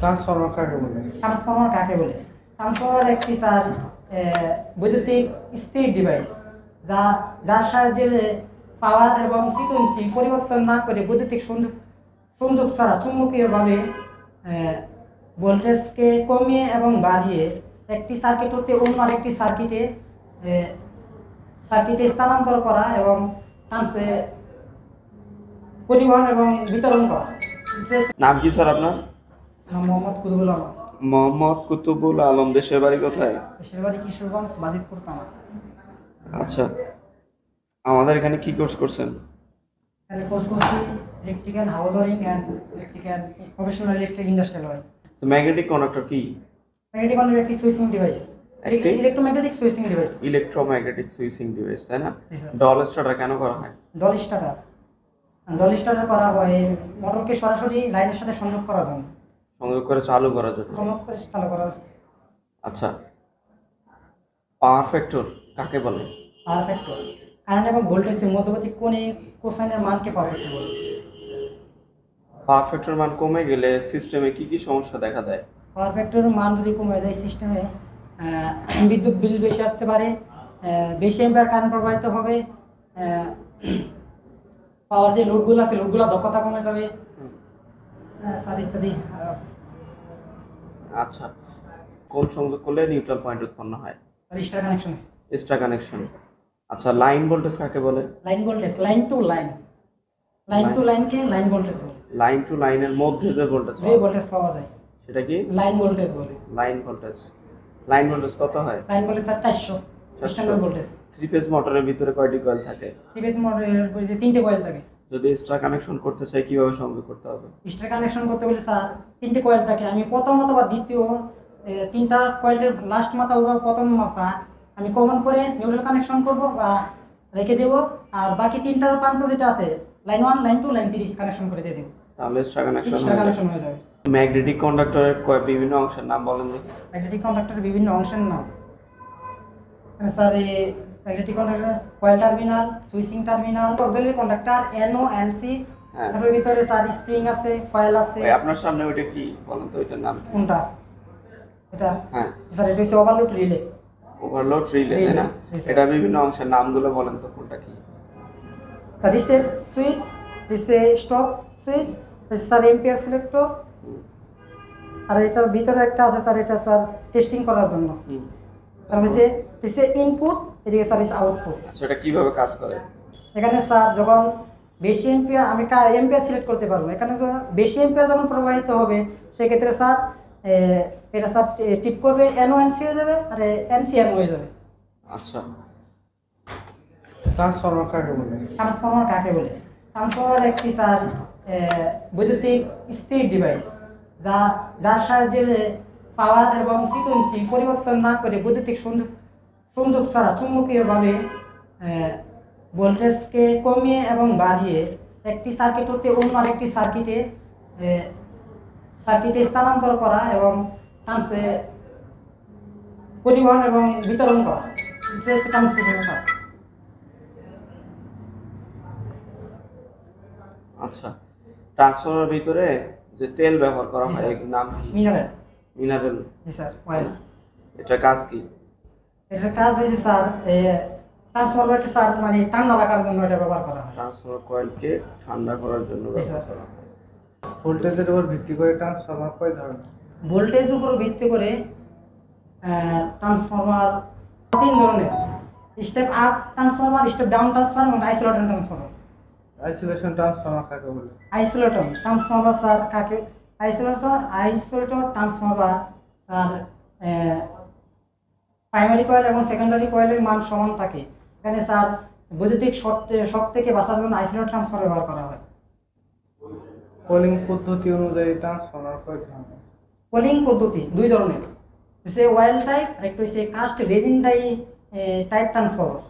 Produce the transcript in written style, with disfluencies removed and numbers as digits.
Transformer কাকে বলে? Transformer কাকে বলে? ট্রান্সফরমার একটি স্যার বৈদ্যুতিক স্থির ডিভাইস যার সাহায্যে পাওয়ার এবং ফ্রিকোয়েন্সি পরিবর্তন না করে বৈদ্যুতিক সংযোগ ছাড়া চুম্বকীয়ভাবে ভোল্টেজকে কমিয়ে এবং বাড়িয়ে একটি সার্কিট হতে অন্য আরেকটি সার্কিটে স্থানান্তর করা এবং পরিবহন এবং বিতরণ করা। নাম কি স্যার আপনার? মোহাম্মদ কুতুবুল আলম। মোহাম্মদ কুতুবুল আলম। দেশের বাড়ি কোথায়? দেশের বাড়ি কিশোরগঞ্জ, বাজিতপুর থানা। আচ্ছা, আমাদের এখানে কি কোর্স করছেন? এখানে কোর্স করছি electrical house wiring and electrical professional electric industrial wiring. Magnetic conductor কি? ম্যাগনেটিক কন্ডাক্টর একটি switching device, electromagnetic switching device. Electromagnetic switching device, তাই না? জি স্যার। ডল স্টার্টার কেন করা হয়? ডল স্টার্টার করা হয় মোটরকে সরাসরি লাইনের সাথে সংযোগ করার জন্য, সংযোগ করে চালু করার জন্য। চালু করার। আচ্ছা, পাওয়ার ফ্যাক্টর কাকে বলে? পাওয়ার ফ্যাক্টর কারেন্ট এবং ভোল্টেজের মধ্যবর্তী কোণে কোসাইনের মানকে পাওয়ার ফ্যাক্টর বলে। পাওয়ার ফ্যাক্টর মান কমে গেলে সিস্টেমে কি কি সমস্যা দেখা দেয়? পাওয়ার ফ্যাক্টরের মান যদি কমে যায় সিস্টেমে বিদ্যুৎ বিল বেশি আসতে পারে, বেশি অ্যাম্পিয়ার কারেন্ট প্রবাহিত হবে, পাওয়ার যে লোডগুলো আছে লোডগুলো দক্ষতা কমে যাবে, স্যার ইত্যাদি। আচ্ছা, কোন সংযোগ করলে নিউট্রাল পয়েন্ট উৎপন্ন হয়? Star connection. Star connection. আচ্ছা, লাইন ভোল্টেজ কাকে বলে? লাইন ভোল্টেজ, লাইন টু লাইনকে লাইন ভোল্টেজ বলে। লাইন টু লাইনের মধ্যে যে ভোল্টেজ পাওয়া যায় সেটা কি? লাইন ভোল্টেজ বলে। লাইন ভোল্টেজ কত হয়? Line voltage sir 400 standard voltage. Three phase মোটরের ভিতরে কয়টি কয়েল থাকে? থ্রি ফেজ মোটরের ভিতরে 3টে কয়েল থাকে। যদি স্টার কানেকশন করতে চাই কিভাবে সংযোগ করতে হবে? স্টার কানেকশন করতে হলে স্যার 3টে কয়েল থাকে। আমি প্রথম অথবা দ্বিতীয় 3টা কয়েলের লাস্ট মাথা অথবা প্রথম মাথা আমি কমন করে নিউট্রাল কানেকশন করব বা রেখে দেব, আর বাকি 3টা প্রান্ত যেটা আছে লাইন 1 লাইন 2 লাইন 3 কানেকশন করে দিয়ে দেব, তাহলে স্টার কানেকশন হয়ে যাবে। ম্যাগনেটিক কন্ডাক্টরের বিভিন্ন অংশের নাম বলেন দেখি। ম্যাগনেটিক কন্ডাক্টরের বিভিন্ন অংশের নাম স্যার, এই magnetic conductor coil terminal, switching terminal, auxiliary conductor NO and C। এর ভিতরে স্যার স্প্রিং আছে, কয়েল আছে। আপনার সামনে ওইটা কি বলেন তো, ওইটার নাম কি? কোনটা? এটা হ্যাঁ স্যার, এটা হচ্ছে ওভারলোড রিলে। ওভারলোড রিলে, তাই না? এটা বিভিন্ন অংশের নামগুলো বলেন তো, কোনটা কি? Sir this a switch, this a stop switch, this sir ampere selector, আর এটার ভিতরে একটা আছে স্যার, এটা স্যার টেস্টিং করার জন্য। তার হচ্ছে দিস এ ইনপুট, এদিকে স্যার ইস আউটপুট। আচ্ছা, এটা কিভাবে কাজ করে? এখানে স্যার যখন বেশি এম্পিয়ার, আমি এম্পিয়ার সিলেক্ট করতে পারবো। এখানে বেশি এম্পিয়ার যখন প্রবাহিত হবে সেক্ষেত্রে স্যার এটা স্যার টিপ করবে NO and C হয়ে যাবে, আর NC NO হয়ে যাবে। আচ্ছা, ট্রান্সফরমার কাকে বলে? ট্রান্সফরমার একটি স্যার বৈদ্যুতিক স্থির ডিভাইস যার সাহায্যে পাওয়ার এবং ফ্রিকোয়েন্সি পরিবর্তন না করে বৈদ্যুতিক সংযোগ ছাড়া চুম্বকীয়ভাবে ভোল্টেজকে কমিয়ে এবং বাড়িয়ে একটি সার্কিট হতে অন্য আরেকটি সার্কিটে স্থানান্তর করা এবং পরিবহন এবং বিতরণ করা। আচ্ছা, ট্রান্সফরমারের ভিতরে যে তেল ব্যবহার করা হয় এর নাম কি? মিনারেল। জি স্যার, অয়েল। এটার কাজ কি? এটার কাজ হচ্ছে স্যার ট্রান্সফরমারকে স্যার মানে ঠান্ডা রাখার জন্য এটা ব্যবহার করা হয়। ট্রান্সফরমার কয়েলকে ঠান্ডা করার জন্য ব্যবহার করা হয়। ভোল্টেজের উপর ভিত্তি করে ট্রান্সফরমার কয় ধরনের? ভোল্টেজের উপর ভিত্তি করে ট্রান্সফরমার 3 ধরনের: step up transformer, step down transformer এবং আইসোলেটর ট্রান্সফরমার। আইসোলেশন ট্রান্সফরমার কাকে বলে? Isolator transformer sir transformer sir primary coil এবং সেকেন্ডারি কয়েলের মান সমান থাকে। এখানে স্যার বৈদ্যুতিক শক থেকে বাঁচার জন্য আইসোলেটর ট্রান্সফরমার ব্যবহার করা হয়। পোলিং পদ্ধতি অনুযায়ী ট্রান্সফরমার কয় ধরনের? পোলিং পদ্ধতি 2 ধরনের, হচ্ছে অয়েল টাইপ আর একটা হচ্ছে কাস্ট রেজিন টাইপ ট্রান্সফরমার।